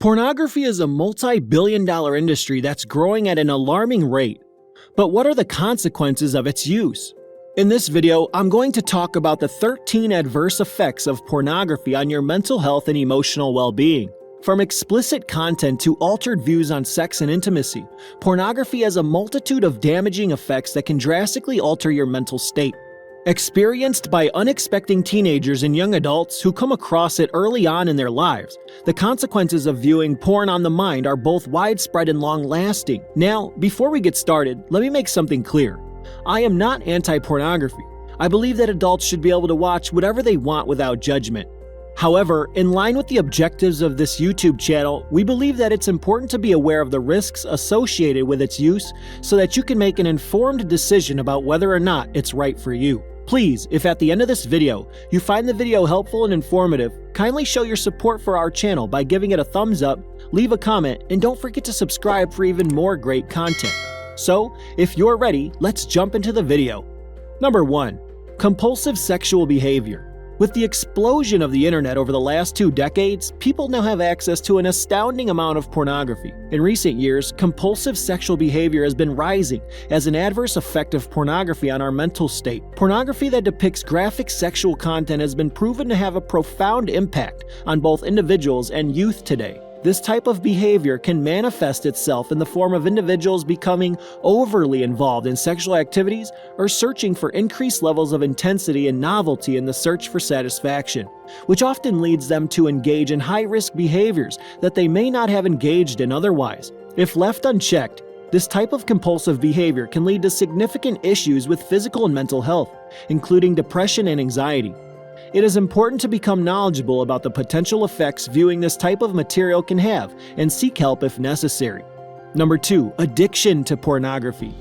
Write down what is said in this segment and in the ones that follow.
Pornography is a multi-billion-dollar industry that's growing at an alarming rate. But what are the consequences of its use? In this video, I'm going to talk about the 13 adverse effects of pornography on your mental health and emotional well-being. From explicit content to altered views on sex and intimacy, pornography has a multitude of damaging effects that can drastically alter your mental state. Experienced by unexpecting teenagers and young adults who come across it early on in their lives, the consequences of viewing porn on the mind are both widespread and long-lasting. Now, before we get started, let me make something clear. I am not anti-pornography. I believe that adults should be able to watch whatever they want without judgment. However, in line with the objectives of this YouTube channel, we believe that it's important to be aware of the risks associated with its use so that you can make an informed decision about whether or not it's right for you. Please, if at the end of this video, you find the video helpful and informative, kindly show your support for our channel by giving it a thumbs up, leave a comment, and don't forget to subscribe for even more great content. So, if you're ready, let's jump into the video. Number 1. Compulsive sexual behavior. With the explosion of the internet over the last 2 decades, people now have access to an astounding amount of pornography. In recent years, compulsive sexual behavior has been rising as an adverse effect of pornography on our mental state. Pornography that depicts graphic sexual content has been proven to have a profound impact on both individuals and youth today. This type of behavior can manifest itself in the form of individuals becoming overly involved in sexual activities or searching for increased levels of intensity and novelty in the search for satisfaction, which often leads them to engage in high-risk behaviors that they may not have engaged in otherwise. If left unchecked, this type of compulsive behavior can lead to significant issues with physical and mental health, including depression and anxiety. It is important to become knowledgeable about the potential effects viewing this type of material can have and seek help if necessary. Number 2. Addiction to pornography.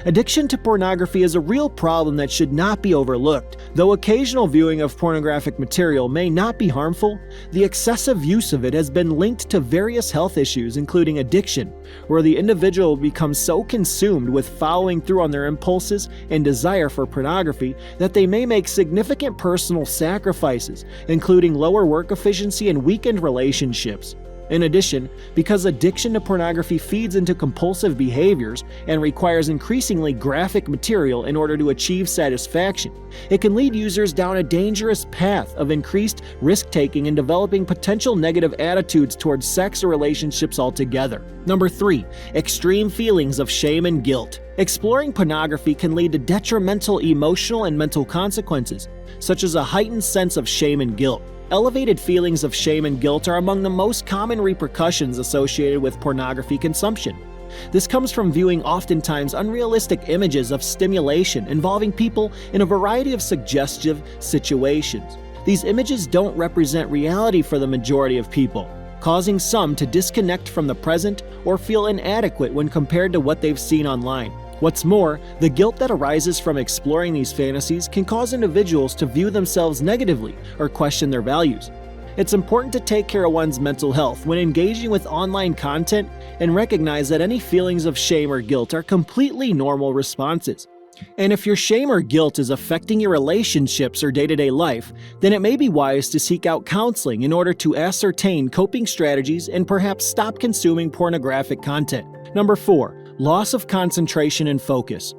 Addiction to pornography is a real problem that should not be overlooked. Though occasional viewing of pornographic material may not be harmful, the excessive use of it has been linked to various health issues, including addiction, where the individual becomes so consumed with following through on their impulses and desire for pornography that they may make significant personal sacrifices, including lower work efficiency and weakened relationships. In addition, because addiction to pornography feeds into compulsive behaviors and requires increasingly graphic material in order to achieve satisfaction, it can lead users down a dangerous path of increased risk-taking and developing potential negative attitudes towards sex or relationships altogether. Number 3. Extreme feelings of shame and guilt. Exploring pornography can lead to detrimental emotional and mental consequences, such as a heightened sense of shame and guilt. Elevated feelings of shame and guilt are among the most common repercussions associated with pornography consumption. This comes from viewing oftentimes unrealistic images of stimulation involving people in a variety of suggestive situations. These images don't represent reality for the majority of people, causing some to disconnect from the present or feel inadequate when compared to what they've seen online. What's more, the guilt that arises from exploring these fantasies can cause individuals to view themselves negatively or question their values. It's important to take care of one's mental health when engaging with online content and recognize that any feelings of shame or guilt are completely normal responses. And if your shame or guilt is affecting your relationships or day-to-day life, then it may be wise to seek out counseling in order to ascertain coping strategies and perhaps stop consuming pornographic content. Number 4. Loss of concentration and focus.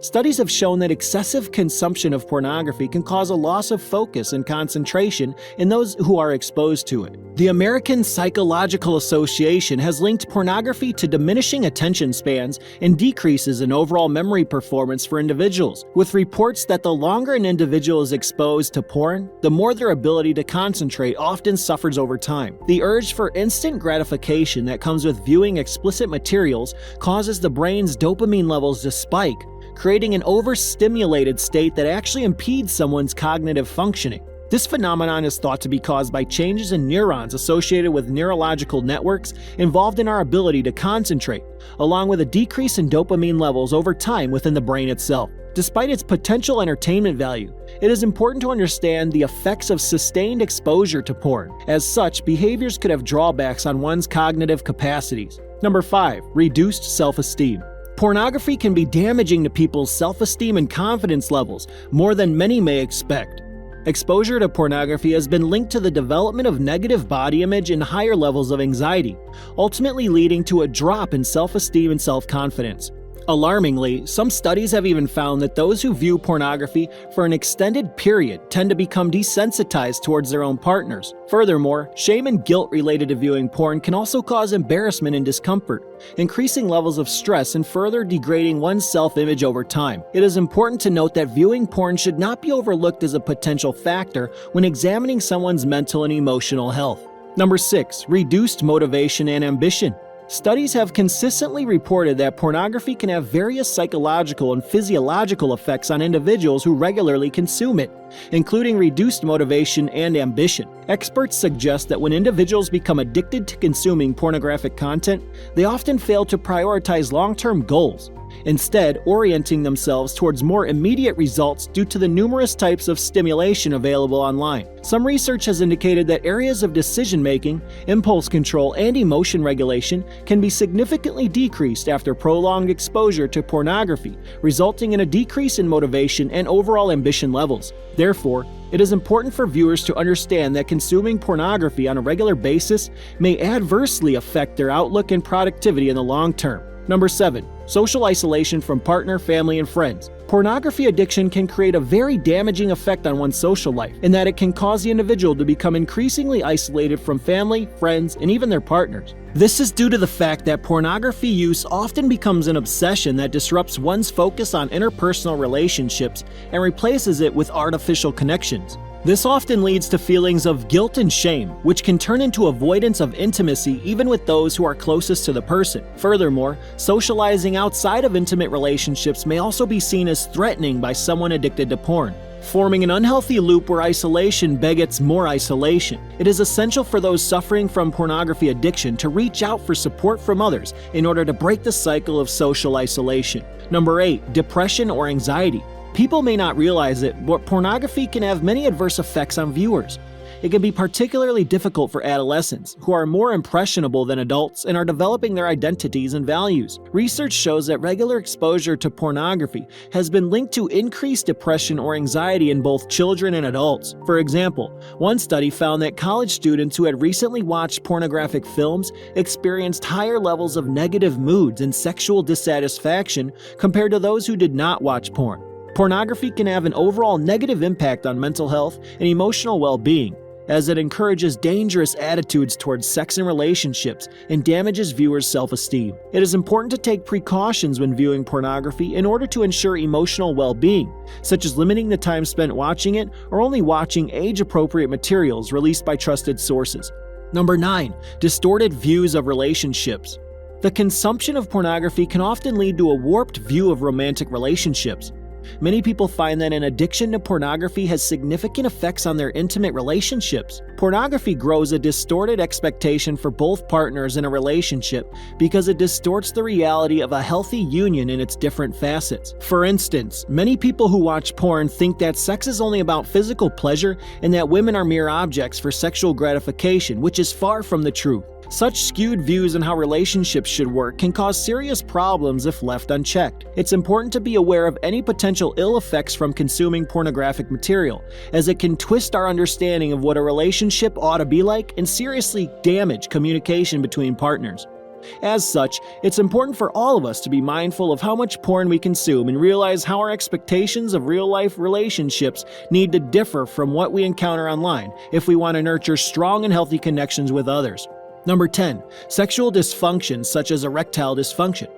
Studies have shown that excessive consumption of pornography can cause a loss of focus and concentration in those who are exposed to it. The American Psychological Association has linked pornography to diminishing attention spans and decreases in overall memory performance for individuals, with reports that the longer an individual is exposed to porn, the more their ability to concentrate often suffers over time. The urge for instant gratification that comes with viewing explicit materials causes the brain's dopamine levels to spike, creating an overstimulated state that actually impedes someone's cognitive functioning. This phenomenon is thought to be caused by changes in neurons associated with neurological networks involved in our ability to concentrate, along with a decrease in dopamine levels over time within the brain itself. Despite its potential entertainment value, it is important to understand the effects of sustained exposure to porn. As such, behaviors could have drawbacks on one's cognitive capacities. Number 5. Reduced self-esteem. Pornography can be damaging to people's self-esteem and confidence levels more than many may expect. Exposure to pornography has been linked to the development of negative body image and higher levels of anxiety, ultimately leading to a drop in self-esteem and self-confidence. Alarmingly, some studies have even found that those who view pornography for an extended period tend to become desensitized towards their own partners. Furthermore, shame and guilt related to viewing porn can also cause embarrassment and discomfort, increasing levels of stress and further degrading one's self-image over time. It is important to note that viewing porn should not be overlooked as a potential factor when examining someone's mental and emotional health. Number 6. Reduced motivation and ambition. Studies have consistently reported that pornography can have various psychological and physiological effects on individuals who regularly consume it, including reduced motivation and ambition. Experts suggest that when individuals become addicted to consuming pornographic content, they often fail to prioritize long-term goals, instead orienting themselves towards more immediate results due to the numerous types of stimulation available online. Some research has indicated that areas of decision-making, impulse control, and emotion regulation can be significantly decreased after prolonged exposure to pornography, resulting in a decrease in motivation and overall ambition levels. Therefore, it is important for viewers to understand that consuming pornography on a regular basis may adversely affect their outlook and productivity in the long term. Number 7. Social isolation from partner, family, and friends. Pornography addiction can create a very damaging effect on one's social life, in that it can cause the individual to become increasingly isolated from family, friends, and even their partners. This is due to the fact that pornography use often becomes an obsession that disrupts one's focus on interpersonal relationships and replaces it with artificial connections. This often leads to feelings of guilt and shame, which can turn into avoidance of intimacy even with those who are closest to the person. Furthermore, socializing outside of intimate relationships may also be seen as threatening by someone addicted to porn, forming an unhealthy loop where isolation begets more isolation. It is essential for those suffering from pornography addiction to reach out for support from others in order to break the cycle of social isolation. Number 8. Depression or anxiety. People may not realize it, but pornography can have many adverse effects on viewers. It can be particularly difficult for adolescents, who are more impressionable than adults and are developing their identities and values. Research shows that regular exposure to pornography has been linked to increased depression or anxiety in both children and adults. For example, one study found that college students who had recently watched pornographic films experienced higher levels of negative moods and sexual dissatisfaction compared to those who did not watch porn. Pornography can have an overall negative impact on mental health and emotional well-being, as it encourages dangerous attitudes towards sex and relationships and damages viewers' self-esteem. It is important to take precautions when viewing pornography in order to ensure emotional well-being, such as limiting the time spent watching it or only watching age-appropriate materials released by trusted sources. Number 9. Distorted views of relationships. The consumption of pornography can often lead to a warped view of romantic relationships. Many people find that an addiction to pornography has significant effects on their intimate relationships. Pornography grows a distorted expectation for both partners in a relationship because it distorts the reality of a healthy union in its different facets. For instance, many people who watch porn think that sex is only about physical pleasure and that women are mere objects for sexual gratification, which is far from the truth. Such skewed views on how relationships should work can cause serious problems if left unchecked. It's important to be aware of any potential ill effects from consuming pornographic material, as it can twist our understanding of what a relationship ought to be like and seriously damage communication between partners. As such, it's important for all of us to be mindful of how much porn we consume and realize how our expectations of real-life relationships need to differ from what we encounter online if we want to nurture strong and healthy connections with others. Number 10. Sexual dysfunction such as erectile dysfunction.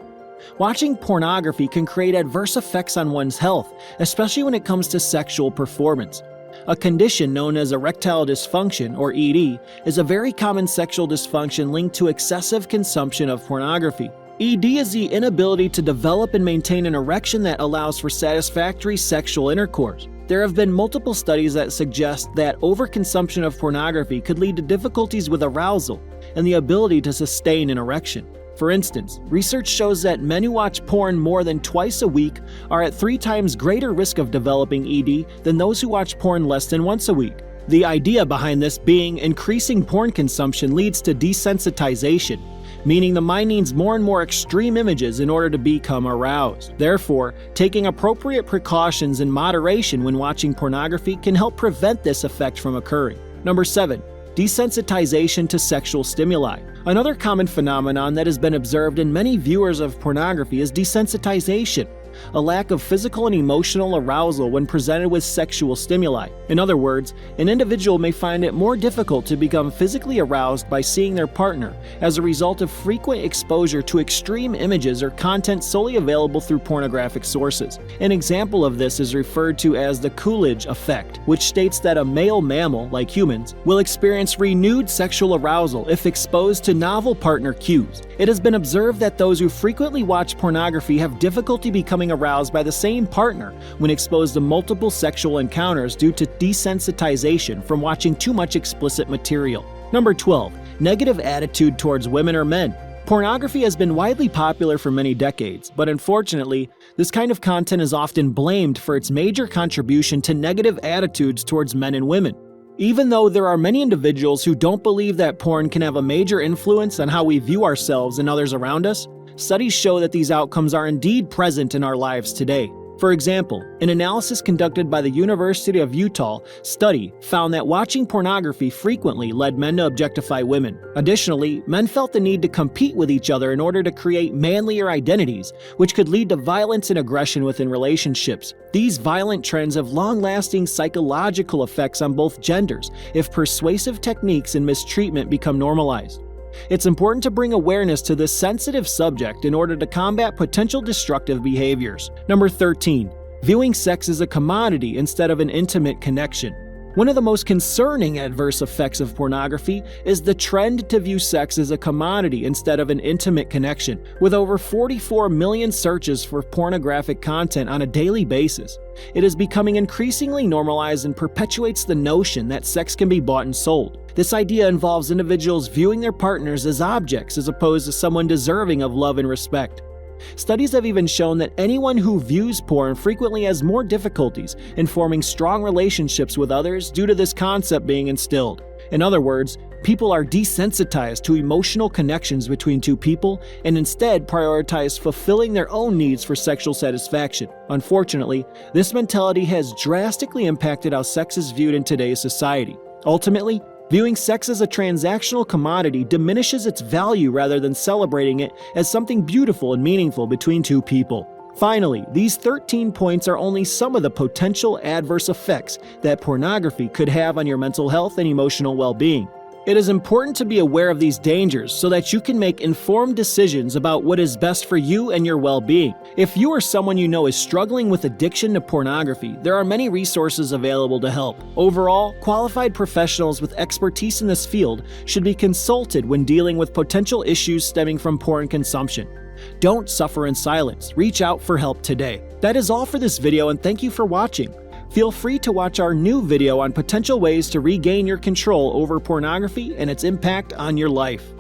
Watching pornography can create adverse effects on one's health, especially when it comes to sexual performance. A condition known as erectile dysfunction, or ED, is a very common sexual dysfunction linked to excessive consumption of pornography. ED is the inability to develop and maintain an erection that allows for satisfactory sexual intercourse. There have been multiple studies that suggest that overconsumption of pornography could lead to difficulties with arousal and the ability to sustain an erection. For instance, research shows that men who watch porn more than twice a week are at 3 times greater risk of developing ED than those who watch porn less than once a week. The idea behind this being increasing porn consumption leads to desensitization, meaning the mind needs more and more extreme images in order to become aroused. Therefore, taking appropriate precautions and moderation when watching pornography can help prevent this effect from occurring. Number 7. Desensitization to sexual stimuli. Another common phenomenon that has been observed in many viewers of pornography is desensitization, a lack of physical and emotional arousal when presented with sexual stimuli. In other words, an individual may find it more difficult to become physically aroused by seeing their partner as a result of frequent exposure to extreme images or content solely available through pornographic sources. An example of this is referred to as the Coolidge effect, which states that a male mammal, like humans, will experience renewed sexual arousal if exposed to novel partner cues. It has been observed that those who frequently watch pornography have difficulty becoming aroused by the same partner when exposed to multiple sexual encounters due to desensitization from watching too much explicit material. Number 12. Negative attitude towards women or men. Pornography has been widely popular for many decades, but unfortunately, this kind of content is often blamed for its major contribution to negative attitudes towards men and women. Even though there are many individuals who don't believe that porn can have a major influence on how we view ourselves and others around us, studies show that these outcomes are indeed present in our lives today. For example, an analysis conducted by the University of Utah study found that watching pornography frequently led men to objectify women. Additionally, men felt the need to compete with each other in order to create manlier identities, which could lead to violence and aggression within relationships. These violent trends have long-lasting psychological effects on both genders if persuasive techniques and mistreatment become normalized. It's important to bring awareness to this sensitive subject in order to combat potential destructive behaviors. Number 13. Viewing sex as a commodity instead of an intimate connection. One of the most concerning adverse effects of pornography is the trend to view sex as a commodity instead of an intimate connection. With over 44 million searches for pornographic content on a daily basis, it is becoming increasingly normalized and perpetuates the notion that sex can be bought and sold. This idea involves individuals viewing their partners as objects as opposed to someone deserving of love and respect. Studies have even shown that anyone who views porn frequently has more difficulties in forming strong relationships with others due to this concept being instilled. In other words, people are desensitized to emotional connections between two people and instead prioritize fulfilling their own needs for sexual satisfaction. Unfortunately, this mentality has drastically impacted how sex is viewed in today's society. Ultimately, viewing sex as a transactional commodity diminishes its value rather than celebrating it as something beautiful and meaningful between two people. Finally, these 13 points are only some of the potential adverse effects that pornography could have on your mental health and emotional well-being. It is important to be aware of these dangers so that you can make informed decisions about what is best for you and your well-being. If you or someone you know is struggling with addiction to pornography, there are many resources available to help. Overall, qualified professionals with expertise in this field should be consulted when dealing with potential issues stemming from porn consumption. Don't suffer in silence. Reach out for help today. That is all for this video, and thank you for watching. Feel free to watch our new video on potential ways to regain your control over pornography and its impact on your life.